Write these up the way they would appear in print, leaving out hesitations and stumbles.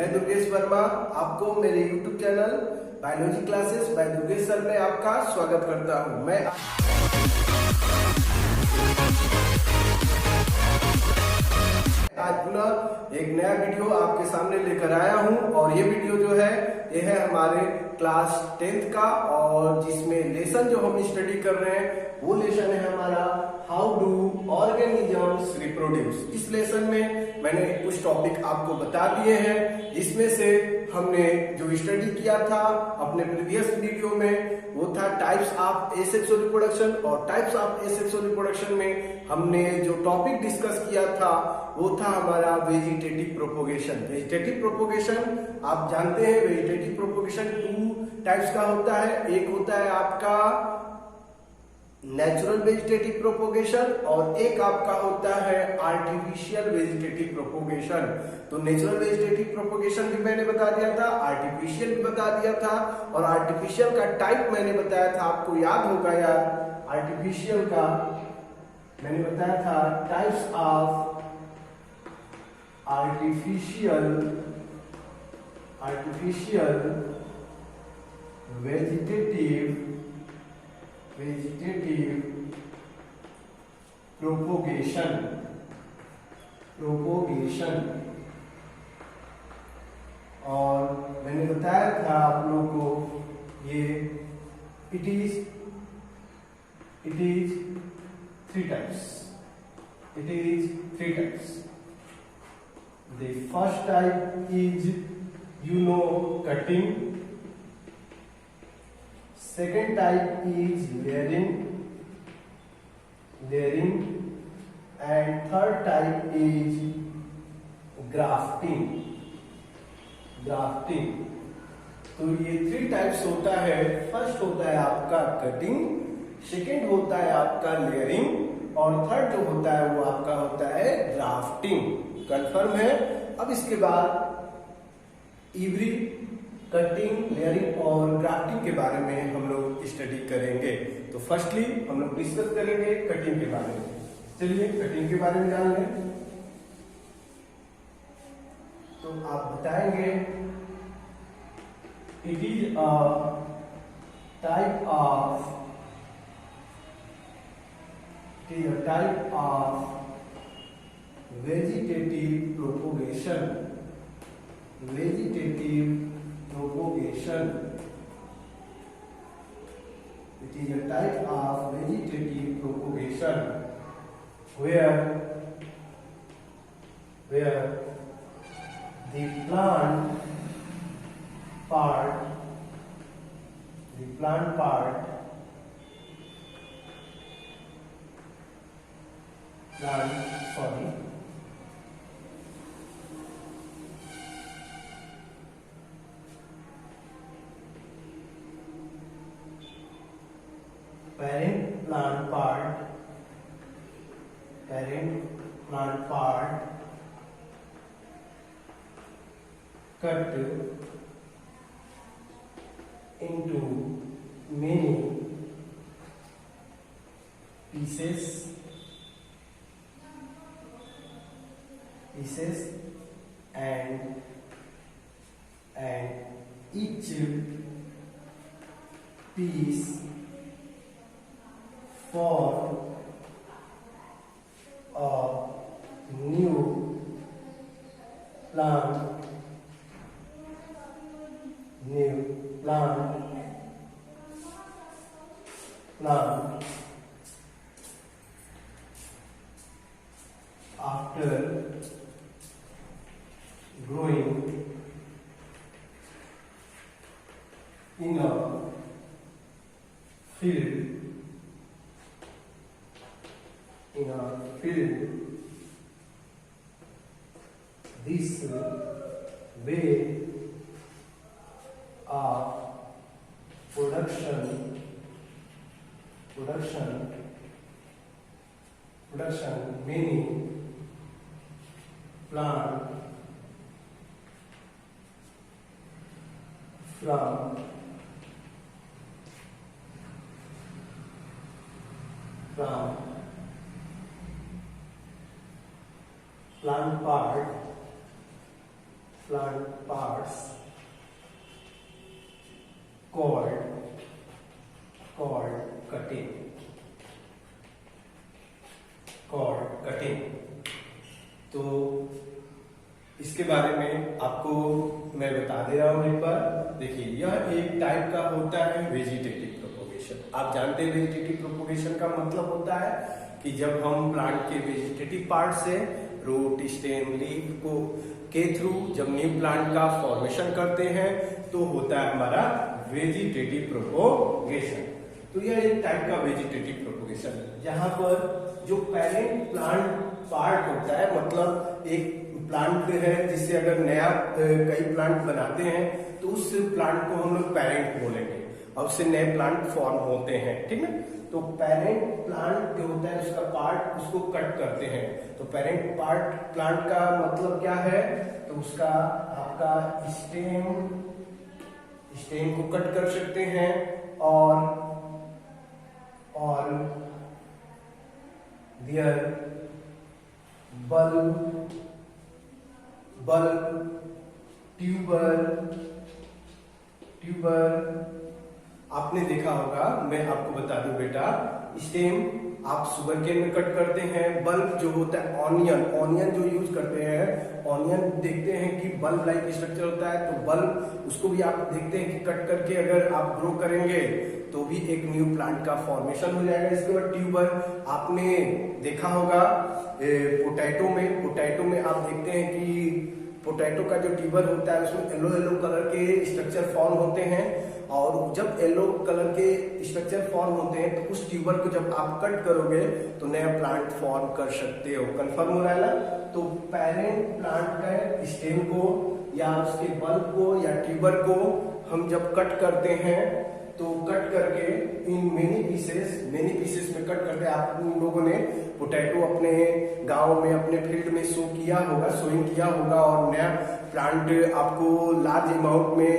मैं दुर्गेश वर्मा आपको मेरे YouTube channel biology classes bye Durgesh sir में आपका स्वागत करता हूं। मैं आज पुनः एक नया वीडियो आपके सामने लेकर आया हूं और ये वीडियो जो है ये है हमारे क्लास 10th का और जिसमें लेसन जो हम स्टडी कर रहे हैं वो लेसन है हमारा हाउ डू ऑर्गेनिजम्स रिप्रोड्यूस। इस लेसन में मैंने कुछ टॉपिक आपको बता दिए हैं जिसमें से हमने जो स्टडी किया था अपने प्रीवियस वीडियो में वो था टाइप्स ऑफ एसेक्सुअल रिप्रोडक्शन, और टाइप्स ऑफ एसेक्सुअल रिप्रोडक्शन में हमने जो टॉपिक डिस्कस किया था वो था हमारा वेजिटेटिव प्रोपोगेशन। वेजिटेटिव प्रोपोगेशन आप जानते हैं, वेजिटेटिव प्रोपोगेशन 2 टाइप्स का होता है। एक होता है आपका नेचुरल वेजिटेटिव प्रोपोगेशन और एक आपका होता है आर्टिफिशियल वेजिटेटिव प्रोपोगेशन। तो नेचुरल वेजिटेटिव प्रोपोगेशन भी मैंने बता दिया था, आर्टिफिशियल भी बता दिया था, और आर्टिफिशियल का टाइप मैंने बताया था, आपको याद होगा यार, आर्टिफिशियल का मैंने बताया था types of artificial vegetative propagation. और मैंने बताया था आप लोगों को ये it is 3 types. The first type is cutting. Second type is layering, and third type is grafting. तो ये 3 टाइप्स होता है। फर्स्ट होता है आपका कटिंग, सेकंड होता है आपका लेयरिंग, और थर्ड जो होता है वो आपका होता है ग्राफ्टिंग। कंफर्म है? अब इसके बाद इवरी कटिंग, लेयरिंग और ग्राफ्टिंग के बारे में हम लोग स्टडी करेंगे। तो फर्स्टली हम लोग डिस्कस करेंगे कटिंग के बारे में। चलिए कटिंग के बारे में जान लें। तो आप बताएंगे it is a type of vegetative propagation. It is a type of vegetative propagation where the plant part parent plant part cut into many pieces and each piece form a new plant after growing in a field. This way of production many plant from plant part plant parts called cutting. तो इसके बारे में आपको मैं बता दे रहा हूं एक बार। देखिए, यह एक टाइप का होता है वेजिटेटिव प्रोपोगेशन। आप जानते हैं वेजिटेटिव प्रोपोगेशन का मतलब होता है कि जब हम प्लांट के वेजिटेटिव पार्ट से रूट, स्टेम, लीफ को के थ्रू जब न्यू प्लांट का फॉर्मेशन करते हैं तो होता है हमारा वेजिटेटिव प्रोपोगेशन। तो यह एक टाइप का वेजिटेटिव प्रोपोगेशन है जहां पर जो पेरेंट प्लांट पार्ट होता है, मतलब एक प्लांट है जिससे अगर नया कई प्लांट बनाते हैं तो उस प्लांट को हम लोग पेरेंट बोलेंगे और उससे नए प्लांट फॉर्म होते हैं, ठीक है। तो पेरेंट प्लांट जो होता है उसका पार्ट उसको कट करते हैं। तो पेरेंट पार्ट प्लांट का मतलब क्या है, तो उसका आपका स्टेम को कट कर सकते हैं और देयर बल्ब, ट्यूबर। आपने देखा होगा, मैं आपको बता दूं बेटा, स्टेम आप शुगर केन में कट करते हैं। बल्ब जो होता है ऑनियन जो यूज करते हैं, ऑनियन देखते हैं कि बल्ब लाइक स्ट्रक्चर होता है, तो बल्ब उसको भी आप देखते हैं कि कट करके अगर आप ग्रो करेंगे तो भी एक न्यू प्लांट का फॉर्मेशन हो जाएगा। इसके बाद ट्यूबर आपने देखा होगा पोटैटो में आप देखते हैं कि पोटैटो का जो ट्यूबर होता है उसमें येलो कलर के स्ट्रक्चर फॉर्म होते हैं और जब येलो कलर के स्ट्रक्चर फॉर्म होते हैं तो उस ट्यूबर को जब आप कट करोगे तो नया प्लांट फॉर्म कर सकते हो। कंफर्म हो रहा है ना। तो पेरेंट प्लांट का स्टेम को या उसके बल्ब को या ट्यूबर को हम जब कट करते हैं तो कट करके इन मेनी पीसेस में कट करके आप लोगों ने पोटैटो अपने गांव में अपने फील्ड में सोइंग किया होगा और नया प्लांट आपको लार्ज अमाउंट में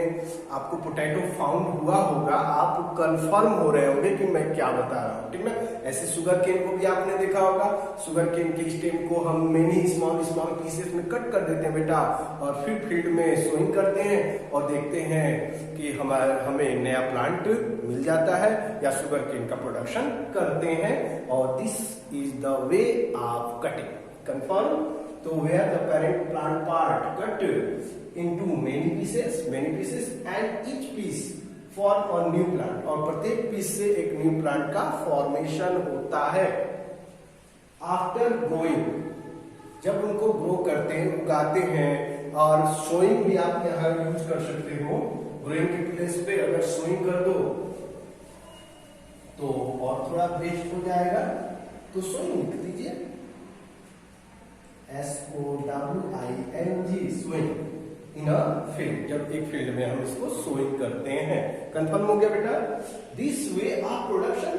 आपको पोटैटो फाउंड हुआ होगा। आप कंफर्म हो रहे होंगे कि मैं क्या बता रहा हूँ, ठीक ना। ऐसे शुगर केन को भी आपने देखा होगा, शुगर केन के स्टेम को हम मेनी स्मॉल पीसेस में कट कर देते हैं बेटा और फिर फील्ड में सोइंग करते हैं और देखते हैं कि हमें नया प्लांट मिल जाता है या शुगर केन का प्रोडक्शन करते हैं। और this is the way of cutting. Confirm. तो where the parent plant part cut into many pieces and each piece form a new plant, और प्रत्येक पीस से एक न्यू प्लांट का फॉर्मेशन होता है। आफ्टर ग्रोइंग, जब उनको ग्रो करते हैं, उगाते हैं, और सोइंग भी आप यहाँ यूज कर सकते हो। ग्रोइंग के प्लेस पे अगर सोइंग कर दो तो और थोड़ा बेस्ट हो जाएगा। तो सोइंग लिख दीजिए, SOWING, sowing in a field. जब एक फील्ड में हम इसको सोइंग करते हैं। कंफर्म हो गया बेटा। This way of production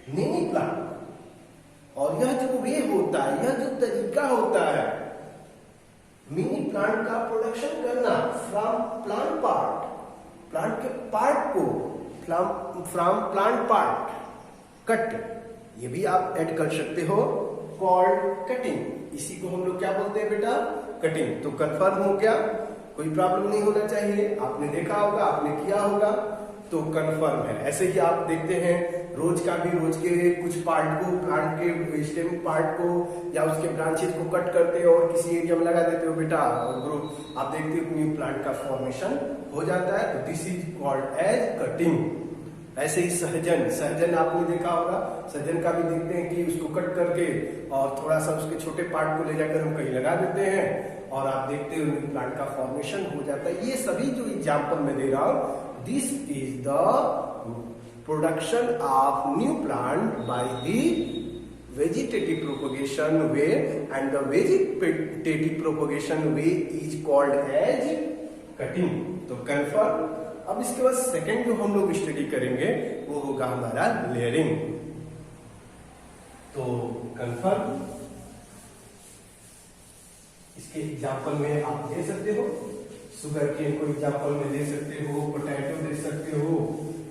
mini plant, और यह जो वे होता है, यह जो तरीका होता है मिनी प्लांट का प्रोडक्शन करना फ्रॉम प्लांट पार्ट, प्लांट के पार्ट को फ्रॉम प्लांट पार्ट कट, ये भी आप ऐड कर सकते हो, कॉल्ड कटिंग। इसी को हम लोग क्या बोलते हैं बेटा, कटिंग। तो कंफर्म हो गया, कोई प्रॉब्लम नहीं होना चाहिए। आपने देखा होगा, आपने किया होगा, तो कंफर्म है। ऐसे ही आप देखते हैं रोज के कुछ पार्ट को, प्लांट के स्टेम पार्ट को या उसके ब्रांचेस को कट करते हो और किसी एरिया में लगा देते हो बेटा, और ग्रो आप देखते हो न्यू प्लांट का फॉर्मेशन हो जाता है। तो this is called as cutting. ऐसे ही सहजन आपने देखा होगा, सहजन का भी देखते हैं कि उसको कट करके और थोड़ा सा उसके छोटे पार्ट को ले जाकर हम कहीं लगा देते हैं और आप देखते हो न्यू प्लांट का फॉर्मेशन हो जाता है। ये सभी जो एग्जाम्पल मैं दे रहा हूं, this is the production of new plant by the vegetative propagation way, and the vegetative propagation way is called as cutting। तो कंफर्म। अब इसके बाद सेकंड जो हम लोग स्टडी करेंगे वो होगा हमारा लेयरिंग। तो कंफर्म। इसके एग्जाम्पल में आप दे सकते हो, शुगर केन को एग्जाम्पल में दे सकते हो, पोटैटो दे सकते हो,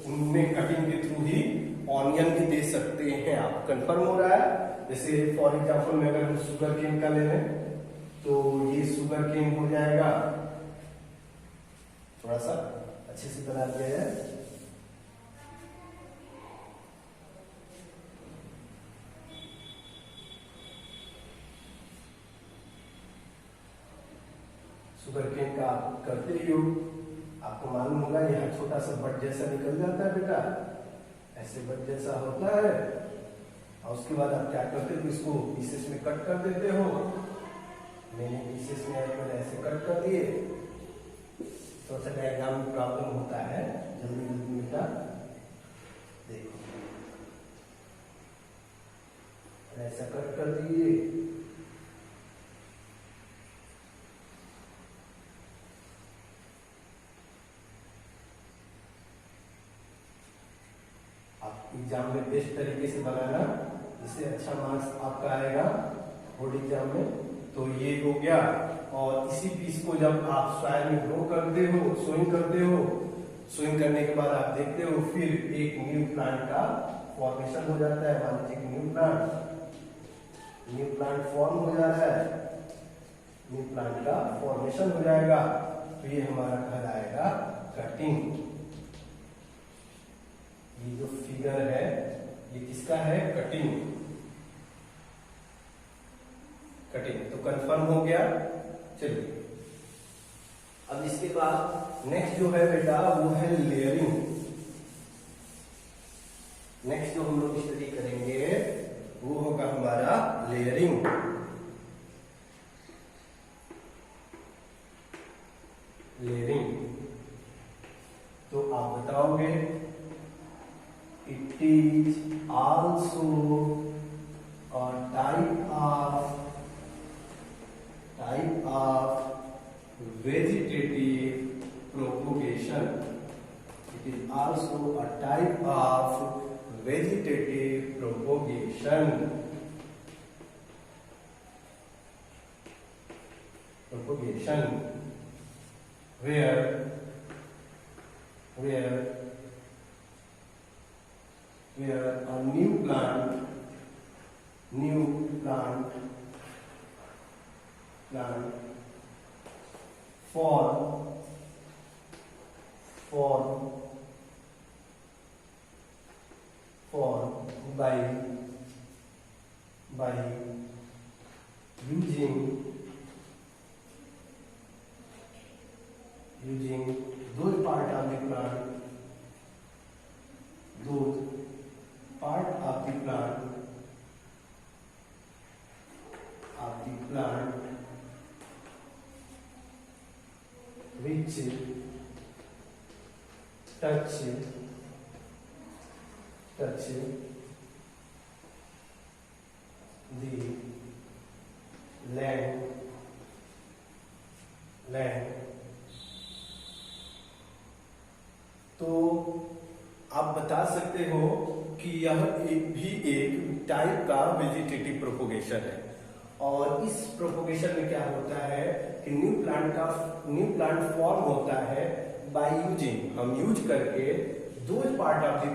उनमें कटिंग के थ्रू ही ऑनियन भी दे सकते हैं आप। कंफर्म हो रहा है। जैसे फॉर एग्जाम्पल में अगर हम शुगर केन का ले लें तो ये शुगर केन हो जाएगा, थोड़ा सा अच्छे से बना दिया है। शुगर केन का आप करते ही हो, आपको मालूम होगा यह छोटा सा बट जैसा निकल जाता है बेटा, ऐसे बट जैसा होता है। और उसके बाद आप क्या करते हो, इसको पीसेस में कट कर देते हो। मैंने पीसेस में ऐसे कट कर दिए। थोड़ा सा डायग्राम में प्रॉब्लम होता है, जल्दी जल्दी बेटा देखो, ऐसा कट कर दीजिए। एग्जाम में बेस्ट तरीके से बनाना, जिससे अच्छा मार्क्स आपका आएगा बोर्ड एग्जाम में। तो ये हो गया। और इसी पीस को जब आप सॉइल में ग्रो करते हो, सोइंग करते हो, सोइंग करने के बाद आप देखते हो फिर एक न्यू प्लांट का फॉर्मेशन हो जाता है। मान लीजिए न्यू प्लांट फॉर्म हो जा रहा है, न्यू प्लांट का फॉर्मेशन हो जाएगा। तो ये हमारा कहलाएगा कटिंग। ये जो फिगर है ये किसका है, कटिंग। कटिंग तो कंफर्म हो गया। चलिए अब इसके बाद नेक्स्ट जो है बेटा वो है लेयरिंग। नेक्स्ट जो हम लोग स्टडी करेंगे वो होगा हमारा लेयरिंग। लेयरिंग तो आप बताओगे, it is also a type of vegetative propagation. It is also a type of vegetative propagation. Where a new plant form by using those part of the plant, which touch the land तो आप बता सकते हो कि यह एक type का vegetative propagation है। और इस प्रोपोगेशन में क्या होता है कि न्यू प्लांट फॉर्म होता है बाय यूजिंग, हम यूज करके those part of the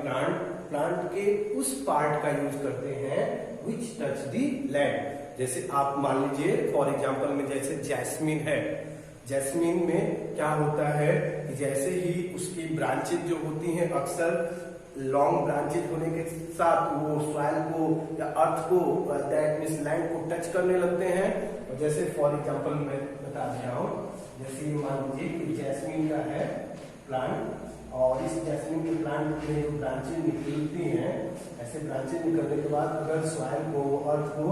plant के उस पार्ट का यूज करते हैं विच टच द लैंड। जैसे आप मान लीजिए फॉर एग्जांपल में जैसे जैस्मीन है, जैस्मीन में क्या होता है कि जैसे ही उसकी ब्रांचेज जो होती हैं अक्सर लॉन्ग ब्रांचेज होने के साथ वो सॉइल को या अर्थ को दैट मींस लैंड को टच करने लगते हैं। और जैसे फॉर एग्जांपल मैं बता रहा हूँ, जैसे मान लीजिए कि जैस्मीन का है प्लांट और इस जैस्मीन के प्लांट में जो ब्रांचेज निकलती हैं, ऐसे ब्रांचेज निकलने के बाद अगर सॉइल को अर्थ को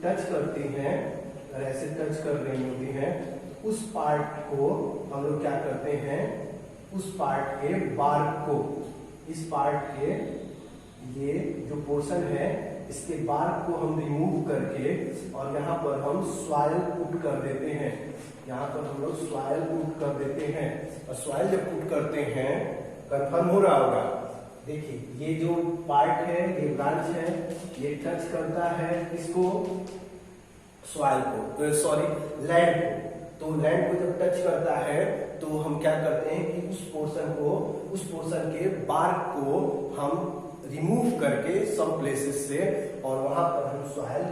टच करती हैं और ऐसे टच कर रही होती हैं, उस पार्ट को हम लोग क्या करते हैं, उस पार्ट के बार्क को, इस पार्ट के ये जो पोर्शन है इसके बार्क को हम रिमूव करके और यहाँ पर हम सॉइल पुट कर देते हैं। यहाँ पर हम लोग सॉइल पुट कर देते हैं और सॉइल जब पुट करते हैं, कंफर्म हो रहा होगा, देखिए ये जो पार्ट है ये ब्रांच है, ये टच करता है इसको सॉइल को, सॉरी लैंड को। तो लैंड को जब टच करता है तो हम क्या करते हैं कि उस पोर्शन के बार्क को हम रिमूव करके सब प्लेसेस से और वहां पर हम सॉइल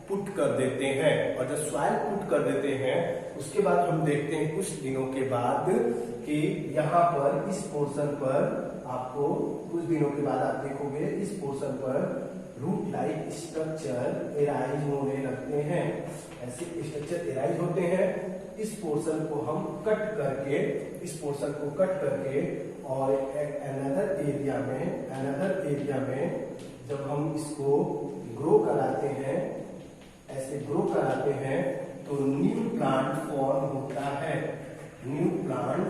पुट कर देते हैं। और जब सॉइल पुट कर देते हैं उसके बाद हम देखते हैं कुछ दिनों के बाद कि यहाँ पर इस पोर्शन पर आपको कुछ दिनों के बाद आप देखोगे इस पोर्शन पर रूट लाइक स्ट्रक्चर एराइज होने लगते हैं। ऐसे स्ट्रक्चर एराइज होते हैं। इस पोर्शन को हम कट करके और अनदर एरिया में जब हम इसको ग्रो कराते हैं, ऐसे ग्रो कराते हैं तो न्यू प्लांट फॉर्म होता है। न्यू प्लांट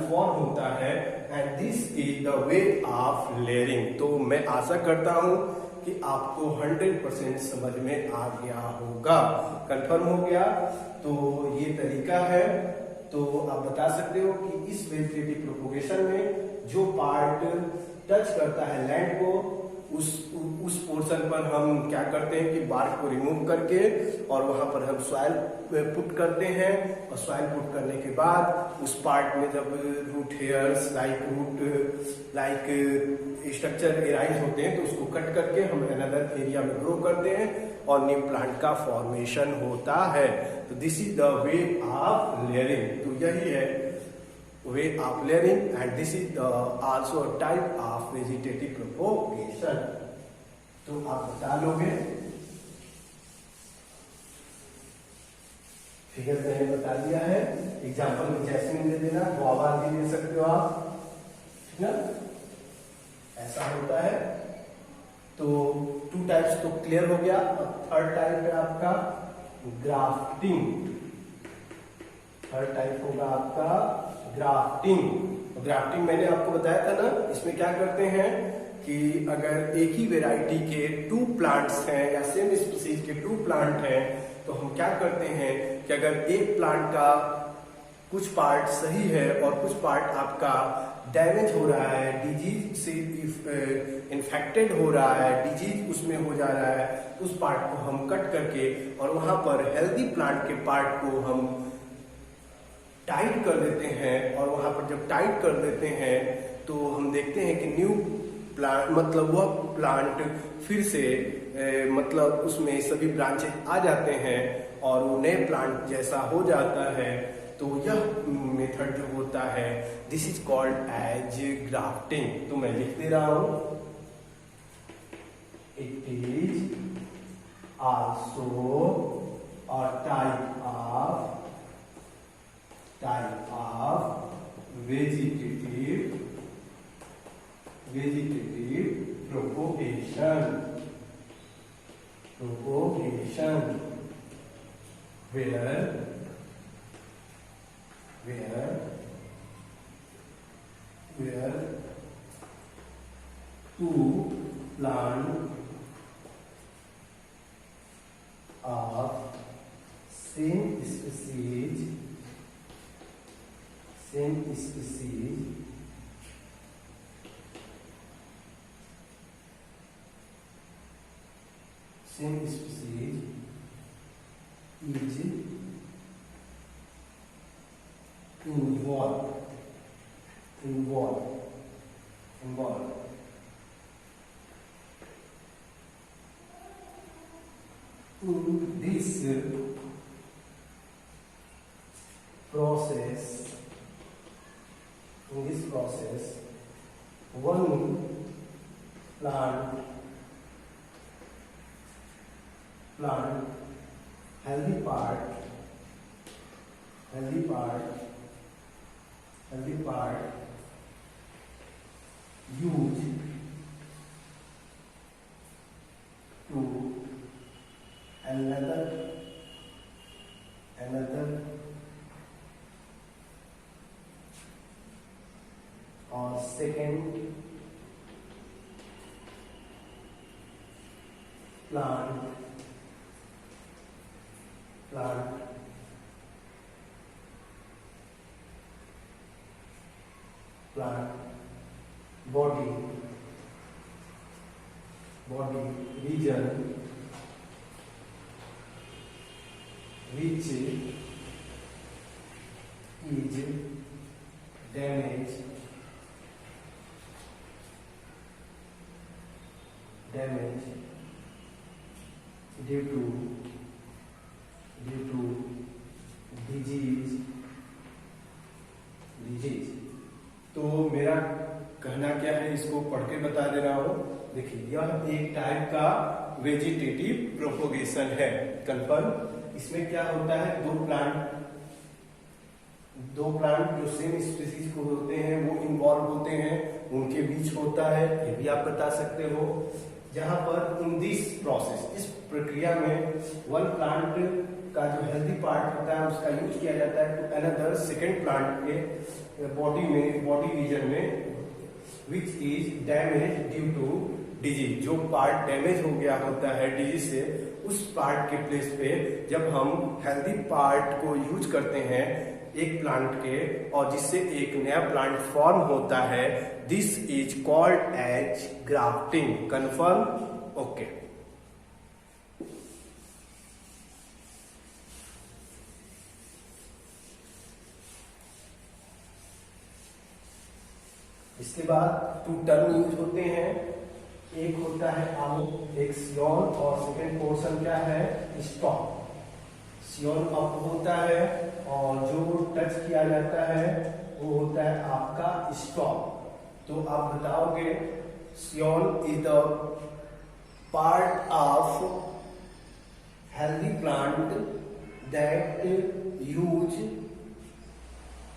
फॉर्म होता है and this is the way of layering. तो मैं आशा करता हूं कि आपको 100% समझ में आ गया होगा। कंफर्म हो गया? तो ये तरीका है। तो आप बता सकते हो कि इस वेजिटेटिव प्रोपोगेशन में जो पार्ट टच करता है लैंड को, उस पोर्शन पर हम क्या करते हैं कि बार्क को रिमूव करके और वहां पर हम सॉइल पुट करते हैं। और सॉइल पुट करने के बाद उस पार्ट में जब root hairs like structure arise होते हैं तो उसको कट करके हम अनदर एरिया में ग्रो करते हैं और न्यू प्लांट का फॉर्मेशन होता है। तो this is the way of layering. तो यही है way of layering and this is also a type of vegetative propagation। तो आप बता लोगे, फिगर मैंने बता दिया है। एग्जाम्पल में जैस्मिन दे देना, गुआवा भी दे सकते हो आप, ठीक ना? ऐसा होता है। तो 2 टाइप्स तो क्लियर हो गया। अब थर्ड टाइप है आपका ग्राफ्टिंग। थर्ड टाइप होगा आपका ग्राफ्टिंग मैंने आपको बताया था ना। इसमें क्या करते हैं कि अगर एक ही वेराइटी के 2 प्लांट्स हैं या सेम स्पीसीज के 2 प्लांट हैं तो हम क्या करते हैं कि अगर एक प्लांट का कुछ पार्ट सही है और कुछ पार्ट आपका डैमेज हो रहा है, डिजीज से इन्फेक्टेड हो रहा है, डिजीज उसमें हो जा रहा है, उस पार्ट को हम कट करके और वहां पर हेल्दी प्लांट के पार्ट को हम टाइट कर देते हैं। और वहां पर जब टाइट कर देते हैं तो हम देखते हैं कि न्यू प्लांट मतलब वह प्लांट फिर से मतलब उसमें सभी ब्रांचेस आ जाते हैं और वो नए प्लांट जैसा हो जाता है। तो यह मेथड जो होता है this is called as grafting. तो मैं लिख दे रहा हूं, it is also a type of vegetative propagation where 2 plant of same species is involved in this process. One plant healthy part used to another or second plant body region which is damaged due to disease. तो मेरा कहना क्या है, इसको पढ़ के बता दे रहा हूं। देखिए, यह एक टाइप का वेजिटेटिव प्रोपोगेशन है। कंफर्म। इसमें क्या होता है, दो प्लांट जो सेम स्पीसीज को होते हैं वो इन्वॉल्व होते हैं, उनके बीच होता है, ये भी आप बता सकते हो। जहां पर इन दिस प्रोसेस, इस प्रक्रिया में वन प्लांट का जो हेल्दी पार्ट होता है उसका यूज किया जाता है टू अनदर सेकेंड प्लांट के बॉडी रीजन में which is damage due to disease. जो पार्ट डैमेज हो गया होता है डिजीज से, उस पार्ट के प्लेस पे जब हम हेल्दी पार्ट को यूज करते हैं एक प्लांट के, और जिससे एक नया प्लांट फॉर्म होता है, this is called as grafting. Confirm. Okay. इसके बाद टू टर्म यूज होते हैं। एक होता है एक सियोन, और सेकेंड पोर्शन क्या है, स्टॉक। सियोन अप होता है और जो टच किया जाता है वो होता है आपका स्टॉक। तो आप बताओगे scion is the part of healthy plant that use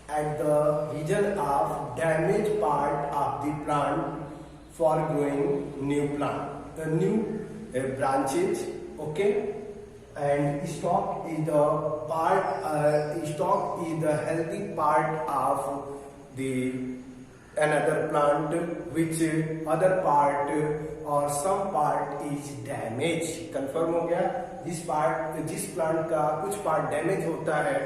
at the region of damaged part of the plant for growing new branches. Okay, and stalk is the healthy part of the another plant, which other part or some part is damaged. Confirm हो गया। जिस plant का कुछ part damage होता है,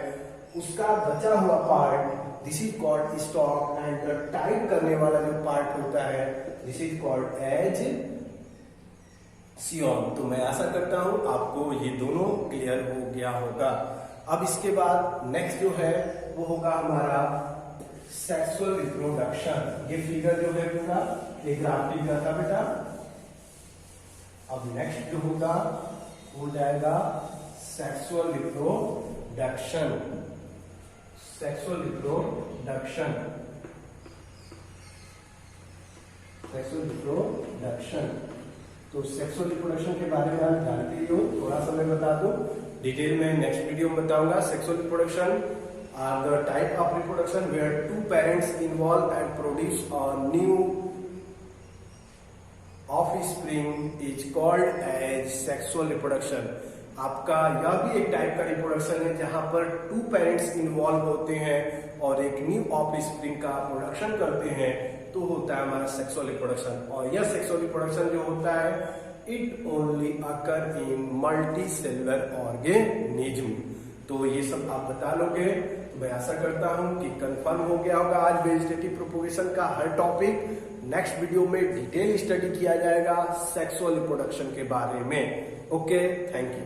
उसका बचा हुआ part, this is called stock, and the tight करने वाला जो पार्ट होता है, दिस इज कॉल्ड एज सियोन। तो मैं आशा करता हूं आपको ये दोनों क्लियर हो गया होगा। अब इसके बाद नेक्स्ट जो है वो होगा हमारा सेक्सुअल रिप्रोडक्शन। ये फिगर जो है पूरा एक ग्राफ्टिंग का था बेटा। अब नेक्स्ट जो होगा वो जाएगा सेक्सुअल रिप्रोडक्शन। सेक्सुअल रिप्रोडक्शन तो सेक्सुअल रिप्रोडक्शन के बारे में आप जानते ही हो, थोड़ा सा मैं बता दूं, डिटेल में नेक्स्ट वीडियो में बताऊंगा। Sexual reproduction are the type of reproduction where two parents involve and produce a new offspring is called as sexual reproduction. आपका यह भी एक टाइप का रिप्रोडक्शन है जहां पर टू पेरेंट्स इन्वॉल्व होते हैं और एक न्यू ऑफस्प्रिंग का प्रोडक्शन करते हैं, तो होता है हमारा सेक्सुअल रिप्रोडक्शन। और यह सेक्सुअल रिप्रोडक्शन जो होता है, it only occur in multi cellular organism. तो ये सब आप बता लोगे, तो मैं आशा करता हूं कि कंफर्म हो गया होगा आज वेजिटेटिव प्रोपोगेशन का हर टॉपिक। नेक्स्ट वीडियो में डिटेल स्टडी किया जाएगा सेक्सुअल रिप्रोडक्शन के बारे में। Okay, thank you.